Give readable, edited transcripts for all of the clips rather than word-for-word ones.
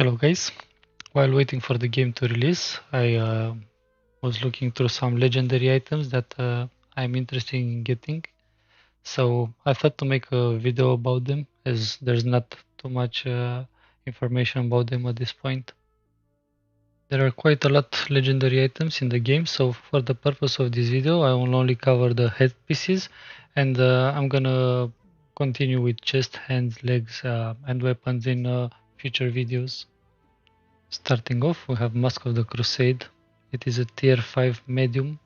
Hello guys, while waiting for the game to release, I was looking through some legendary items that I'm interested in getting. So I thought to make a video about them as there's not too much information about them at this point. There are quite a lot legendary items in the game, so for the purpose of this video I will only cover the headpieces and I'm gonna continue with chest, hands, legs and weapons in future videos. Starting off, we have Mask of the Crusade. It is a tier 5 medium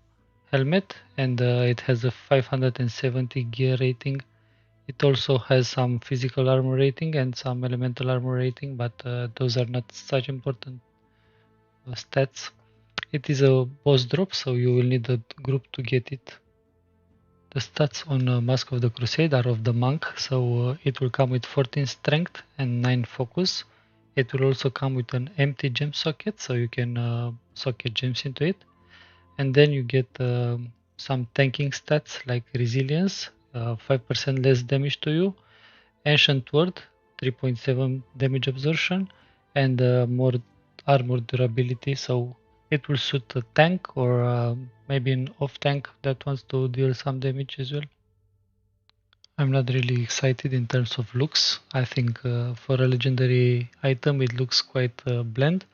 helmet and it has a 570 gear rating. It also has some physical armor rating and some elemental armor rating, but those are not such important stats. It is a boss drop, so you will need a group to get it. The stats on Mask of the Crusade are of the monk, so it will come with 14 strength and 9 focus. It will also come with an empty gem socket, so you can socket gems into it. And then you get some tanking stats like resilience, 5% less damage to you, ancient word, 3.7 damage absorption, and more armor durability, so it will suit a tank or maybe an off tank that wants to deal some damage as well. I'm not really excited in terms of looks. I think for a legendary item it looks quite bland,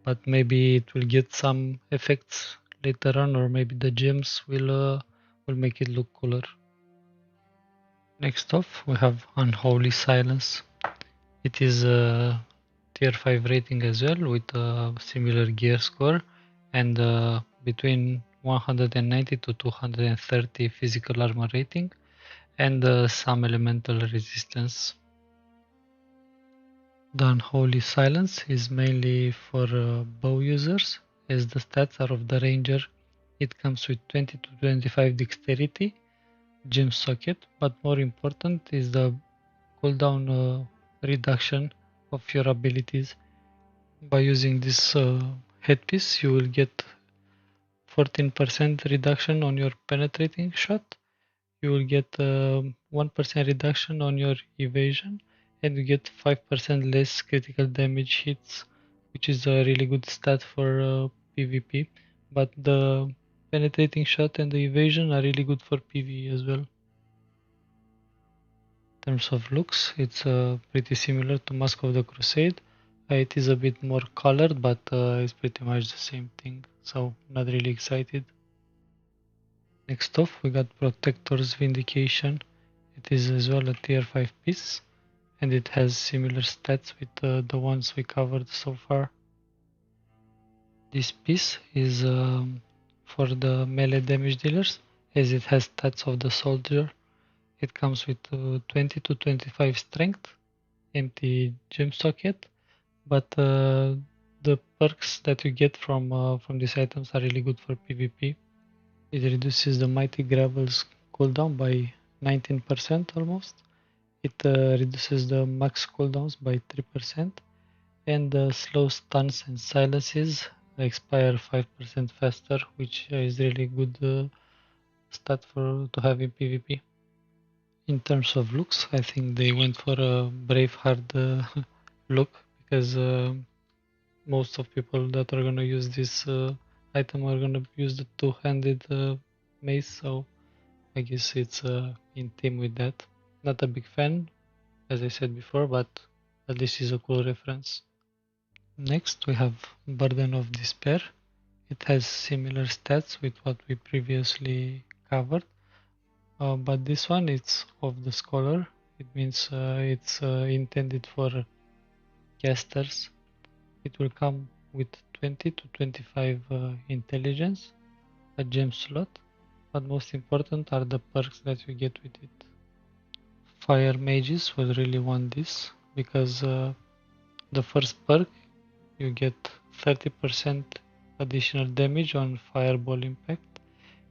but maybe it will get some effects later on, or maybe the gems will make it look cooler. Next off we have Unholy Silence. It is a tier 5 rating as well with a similar gear score and between 190 to 230 physical armor rating and some elemental resistance. The Unholy Silence is mainly for bow users, as the stats are of the ranger. It comes with 20 to 25 dexterity, gem socket, but more important is the cooldown reduction of your abilities. By using this headpiece you will get 14% reduction on your penetrating shot, you will get 1% reduction on your evasion, and you get 5% less critical damage hits, which is a really good stat for PvP, but the penetrating shot and the evasion are really good for PvE as well. In terms of looks, it's pretty similar to Mask of the Crusade. It is a bit more colored, but it's pretty much the same thing, so not really excited. Next off we got Protector's Vindication. It is as well a tier 5 piece, and it has similar stats with the ones we covered so far. This piece is for the melee damage dealers, as it has stats of the soldier. It comes with 20 to 25 strength, empty gem socket, but the perks that you get from these items are really good for PvP. It reduces the Mighty Gravel's cooldown by 19% almost. It reduces the max cooldowns by 3%, and the slow stuns and silences expire 5% faster, which is really good stat to have in PvP. In terms of looks, I think they went for a Braveheart look, because most of people that are gonna use this item are gonna use the two-handed mace, so I guess it's in theme with that. Not a big fan, as I said before, but at least is a cool reference. Next we have Burden of Despair. It has similar stats with what we previously covered, but this one it's of the Scholar. It means it's intended for casters. It will come with 20 to 25 intelligence, a gem slot, but most important are the perks that you get with it. Fire mages will really want this, because the first perk you get 30% additional damage on fireball impact.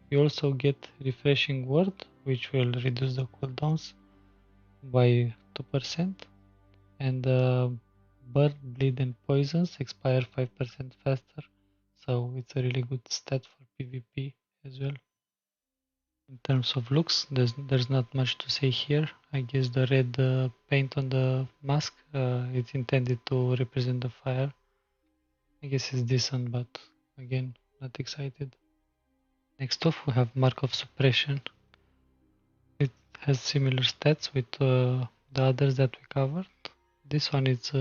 You also get refreshing word, which will reduce the cooldowns by 2%, and burn, bleed and poisons expire 5% faster, so it's a really good stat for PvP as well. In terms of looks, there's not much to say here. I guess the red paint on the mask, it's intended to represent the fire. I guess it's decent, but again, not excited. Next off, we have Mark of Suppression. It has similar stats with the others that we covered. This one is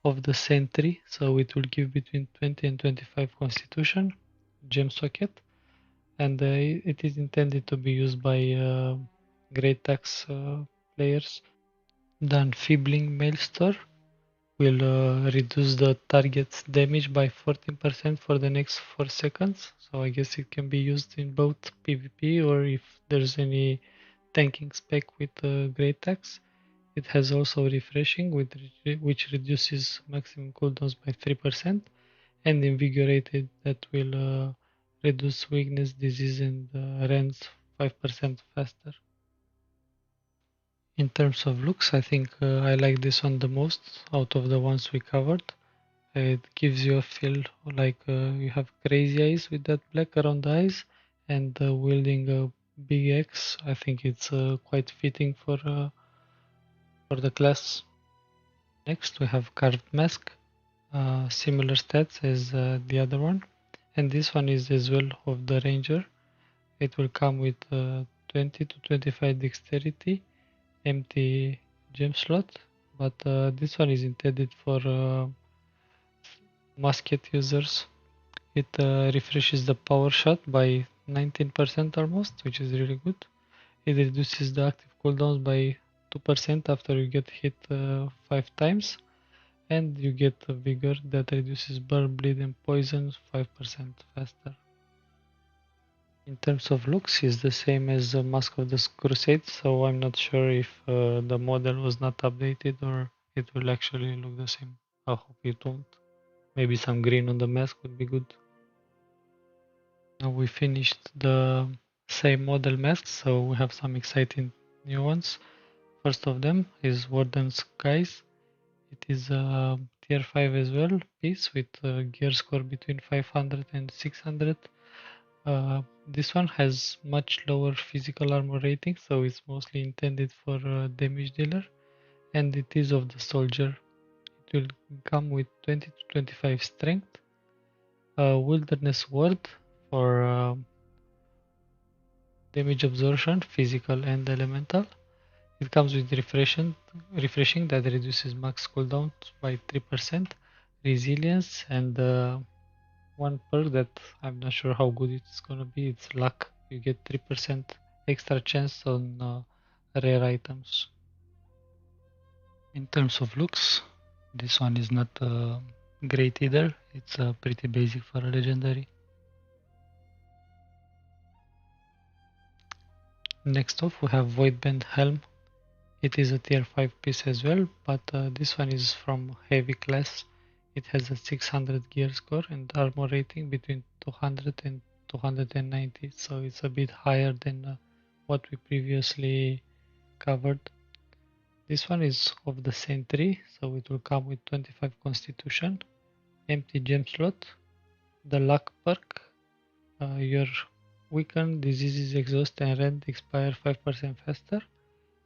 of the Sentry, so it will give between 20 and 25 Constitution, gem socket, and it is intended to be used by Great Axe players. The Enfeebling Maelstrom will reduce the target's damage by 14% for the next 4 seconds, so I guess it can be used in both PvP or if there's any tanking spec with Great Axe. It has also refreshing, which reduces maximum cooldowns by 3%, and invigorated that will reduce weakness, disease, and rends 5% faster. In terms of looks, I think I like this one the most out of the ones we covered. It gives you a feel like you have crazy eyes with that black around the eyes, and wielding a big axe. I think it's quite fitting for the class. Next, we have Carved Mask, similar stats as the other one, and this one is as well of the Ranger. It will come with 20 to 25 Dexterity, empty gem slot, but this one is intended for musket users. It refreshes the power shot by 19% almost, which is really good. It reduces the active cooldowns by 2% after you get hit 5 times, and you get a vigor that reduces burn, bleed, and poison 5% faster. In terms of looks, it's the same as the Mask of the Crusade, so I'm not sure if the model was not updated or it will actually look the same. I hope it won't. Maybe some green on the mask would be good. Now we finished the same model masks, so we have some exciting new ones. First of them is Warden's Guise. It is a tier 5 as well piece with a gear score between 500 and 600. This one has much lower physical armor rating, so it's mostly intended for damage dealer, and it is of the soldier. It will come with 20 to 25 strength, wilderness ward for damage absorption, physical and elemental. It comes with refreshing that reduces max cooldown by 3%, resilience, and one perk that I'm not sure how good it's gonna be, it's luck. You get 3% extra chance on rare items. In terms of looks, this one is not great either. It's pretty basic for a legendary. Next off we have Voidbent Helm. It is a tier 5 piece as well, but this one is from heavy class. It has a 600 gear score and armor rating between 200 and 290, so it's a bit higher than what we previously covered. This one is of the Sentry, so it will come with 25 Constitution, empty gem slot, the luck perk, your weaken, diseases, exhaust, and rend expire 5% faster,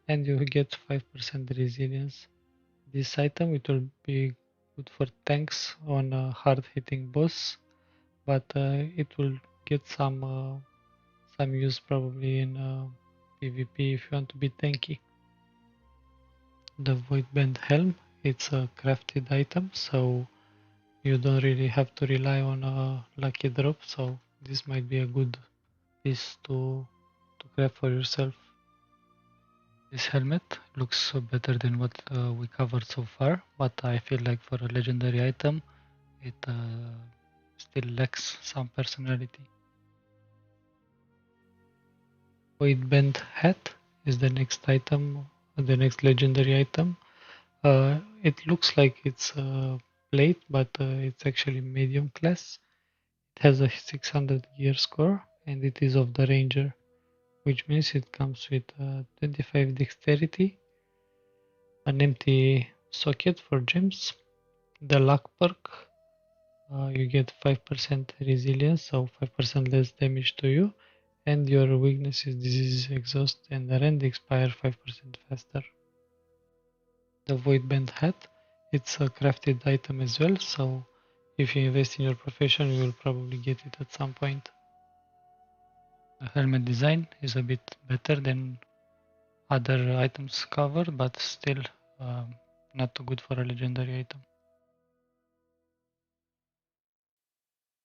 and you get 5% resilience. This item it will be good for tanks on a hard hitting boss, but it will get some use probably in PvP if you want to be tanky. The Voidbent Helm, it's a crafted item, so you don't really have to rely on a lucky drop, so this might be a good piece to craft for yourself. This helmet looks better than what we covered so far, but I feel like for a legendary item, it still lacks some personality. Voidbent Hat is the next item, the next legendary item. It looks like it's a plate, but it's actually medium class. It has a 600 gear score, and it is of the Ranger, which means it comes with 25 dexterity, an empty socket for gems, the luck perk, you get 5% resilience, so 5% less damage to you, And your weakness is disease, exhaust, and rend expire 5% faster. The Voidbent hat, it's a crafted item as well, so if you invest in your profession, you will probably get it at some point. The helmet design is a bit better than other items covered, but still not too good for a legendary item.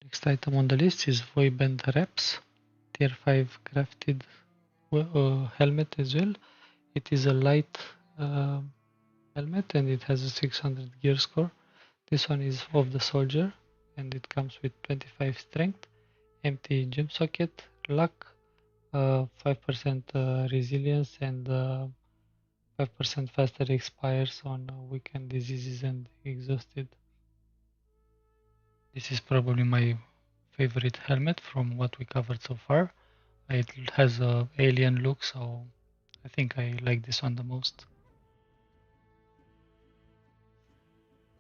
Next item on the list is Voidbent Wraps, tier 5 crafted helmet as well. It is a light helmet and it has a 600 gear score. This one is of the soldier and it comes with 25 strength, empty gem socket, luck, 5% resilience, and 5% faster expires on weakened diseases and exhausted. This is probably my favorite helmet from what we covered so far. It has a alien look, so I think I like this one the most.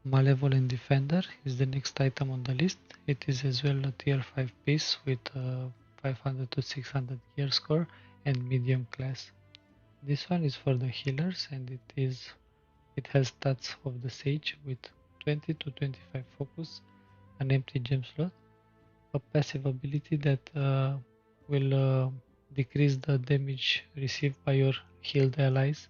Malevolent Defender is the next item on the list. It is as well a tier 5 piece with 500 to 600 gear score and medium class. This one is for the healers and it has stats of the Sage with 20 to 25 focus, an empty gem slot, a passive ability that will decrease the damage received by your healed allies.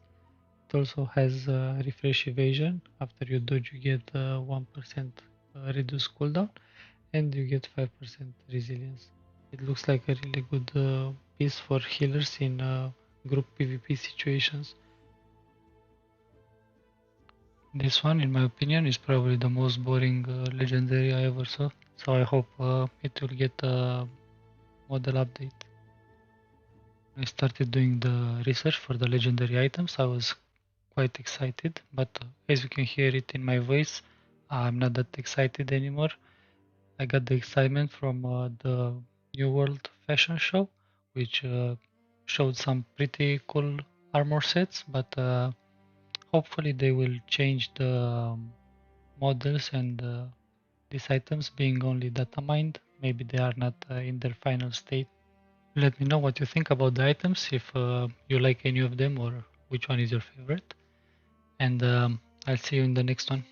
It also has refresh evasion. After you dodge, you get 1% reduced cooldown and you get 5% resilience. It looks like a really good piece for healers in group PvP situations. This one, in my opinion, is probably the most boring legendary I ever saw. So I hope it will get a model update. When I started doing the research for the legendary items, I was quite excited, but as you can hear it in my voice, I'm not that excited anymore. I got the excitement from the New World Fashion Show, which showed some pretty cool armor sets, but hopefully they will change the models and these items being only data mined. Maybe they are not in their final state. Let me know what you think about the items, if you like any of them or which one is your favorite. And I'll see you in the next one.